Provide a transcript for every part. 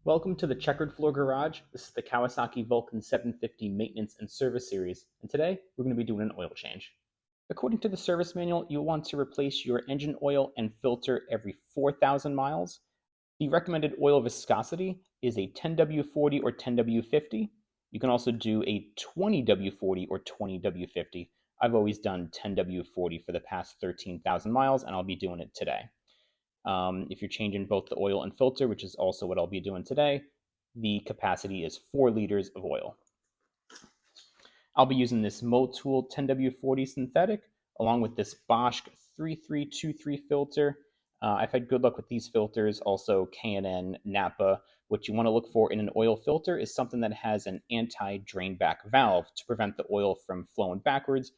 Welcome to the Checkered Floor Garage. This is the Kawasaki Vulcan 750 Maintenance and Service Series, and today we're going to be doing an oil change. According to the service manual, you'll want to replace your engine oil and filter every 4,000 miles. The recommended oil viscosity is a 10W40 or 10W50. You can also do a 20W40 or 20W50. I've always done 10W40 for the past 13,000 miles, and I'll be doing it today. If you're changing both the oil and filter, which is also what I'll be doing today, the capacity is 4 liters of oil. I'll be using this Motul 10W40 synthetic along with this Bosch 3323 filter. I've had good luck with these filters, also K&N, Napa. What you want to look for in an oil filter is something that has an anti-drain back valve to prevent the oil from flowing backwards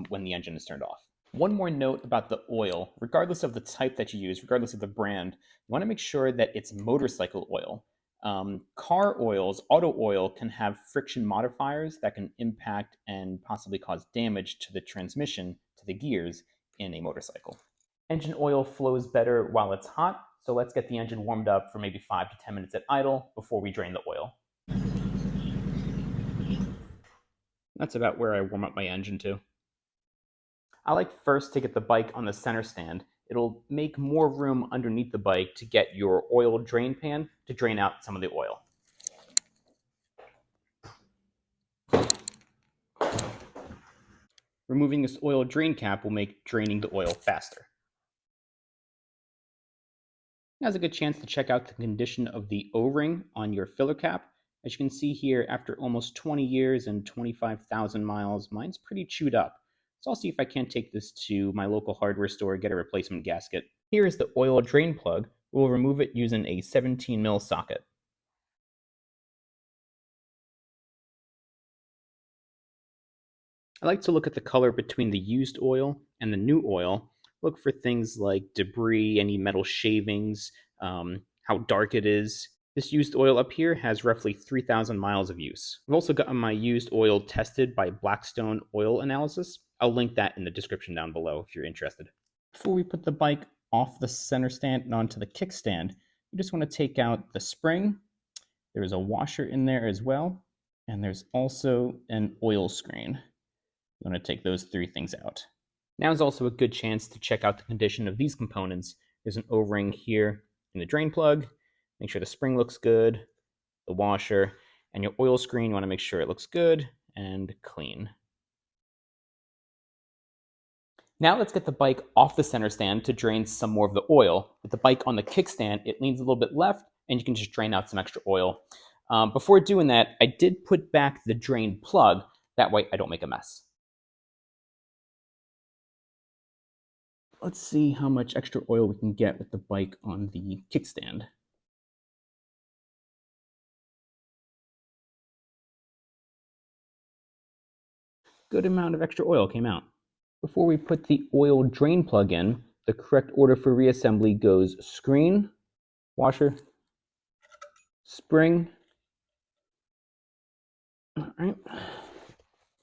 when the engine is turned off. One more note about the oil: regardless of the type that you use, regardless of the brand, you want to make sure that it's motorcycle oil. Car oils, auto oil, can have friction modifiers that can impact and possibly cause damage to the transmission, to the gears in a motorcycle. Engine oil flows better while it's hot, so let's get the engine warmed up for maybe 5 to 10 minutes at idle before we drain the oil. That's about where I warm up my engine to. I like first to get the bike on the center stand. It'll make more room underneath the bike to get your oil drain pan to drain out some of the oil. Removing this oil drain cap will make draining the oil faster. Now's a good chance to check out the condition of the O-ring on your filler cap. As you can see here, after almost 20 years and 25,000 miles, mine's pretty chewed up. So I'll see if I can't take this to my local hardware store and get a replacement gasket. Here is the oil drain plug. We'll remove it using a 17mm socket. I like to look at the color between the used oil and the new oil. Look for things like debris, any metal shavings, how dark it is. This used oil up here has roughly 3,000 miles of use. I've also gotten my used oil tested by Blackstone Oil Analysis. I'll link that in the description down below if you're interested. Before we put the bike off the center stand and onto the kickstand, you just want to take out the spring. There is a washer in there as well, and there's also an oil screen. You want to take those 3 things out. Now is also a good chance to check out the condition of these components. There's an O-ring here in the drain plug. Make sure the spring looks good, the washer, and your oil screen, you want to make sure it looks good and clean. Now let's get the bike off the center stand to drain some more of the oil. With the bike on the kickstand, it leans a little bit left, and you can just drain out some extra oil. Before doing that, I did put back the drain plug. That way I don't make a mess. Let's see how much extra oil we can get with the bike on the kickstand. Good amount of extra oil came out. Before we put the oil drain plug in, the correct order for reassembly goes screen, washer, spring. All right.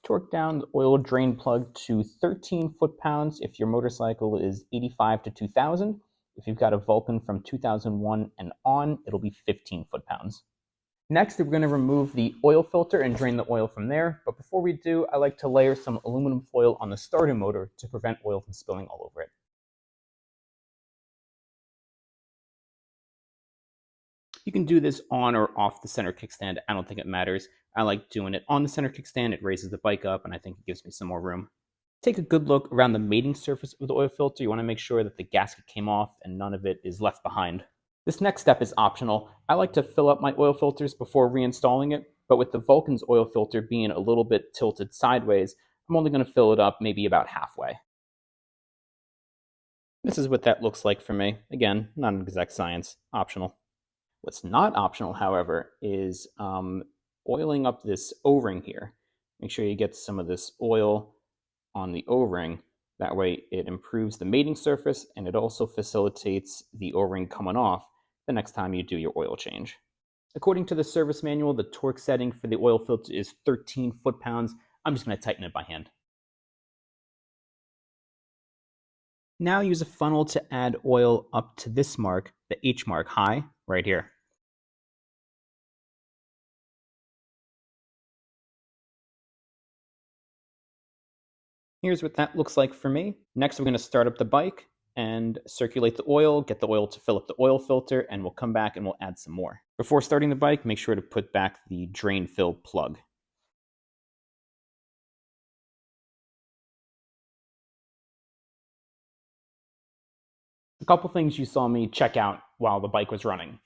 Torque down the oil drain plug to 13 foot-pounds if your motorcycle is 85 to 2000. If you've got a Vulcan from 2001 and on, it'll be 15 foot-pounds. Next, we're going to remove the oil filter and drain the oil from there. But before we do, I like to layer some aluminum foil on the starter motor to prevent oil from spilling all over it. You can do this on or off the center kickstand. I don't think it matters. I like doing it on the center kickstand. It raises the bike up, and I think it gives me some more room. Take a good look around the mating surface of the oil filter. You want to make sure that the gasket came off and none of it is left behind. This next step is optional. I like to fill up my oil filters before reinstalling it, but with the Vulcan's oil filter being a little bit tilted sideways, I'm only going to fill it up maybe about halfway. This is what that looks like for me. Again, not an exact science, optional. What's not optional, however, is oiling up this O-ring here. Make sure you get some of this oil on the O-ring. That way it improves the mating surface, and it also facilitates the O-ring coming off the next time you do your oil change. According to the service manual, the torque setting for the oil filter is 13 foot-pounds. I'm just going to tighten it by hand. Now use a funnel to add oil up to this mark, the H mark high, right here. Here's what that looks like for me. Next, we're going to start up the bike and circulate the oil, get the oil to fill up the oil filter, and we'll come back and we'll add some more. Before starting the bike, make sure to put back the drain fill plug. A couple things you saw me check out while the bike was running.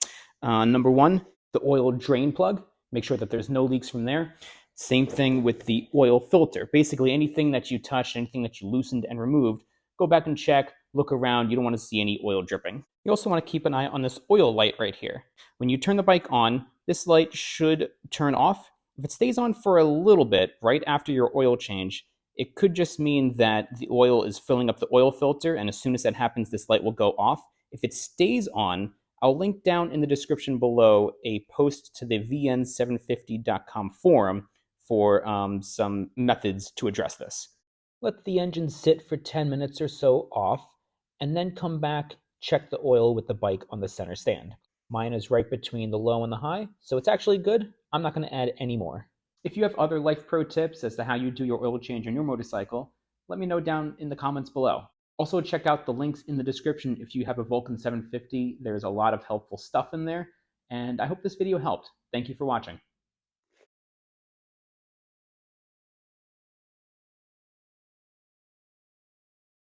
Number one, the oil drain plug. Make sure that there's no leaks from there. Same thing with the oil filter. Basically, anything that you touched, anything that you loosened and removed, go back and check, look around. You don't want to see any oil dripping. You also want to keep an eye on this oil light right here. When you turn the bike on, this light should turn off. If it stays on for a little bit right after your oil change, it could just mean that the oil is filling up the oil filter, and as soon as that happens, this light will go off. If it stays on, I'll link down in the description below a post to the vn750.com forum for some methods to address this. Let the engine sit for 10 minutes or so off, and then come back, check the oil with the bike on the center stand. Mine is right between the low and the high, so it's actually good. I'm not going to add any more. If you have other life pro tips as to how you do your oil change on your motorcycle, let me know down in the comments below. Also, check out the links in the description if you have a Vulcan 750. There's a lot of helpful stuff in there, and I hope this video helped. Thank you for watching.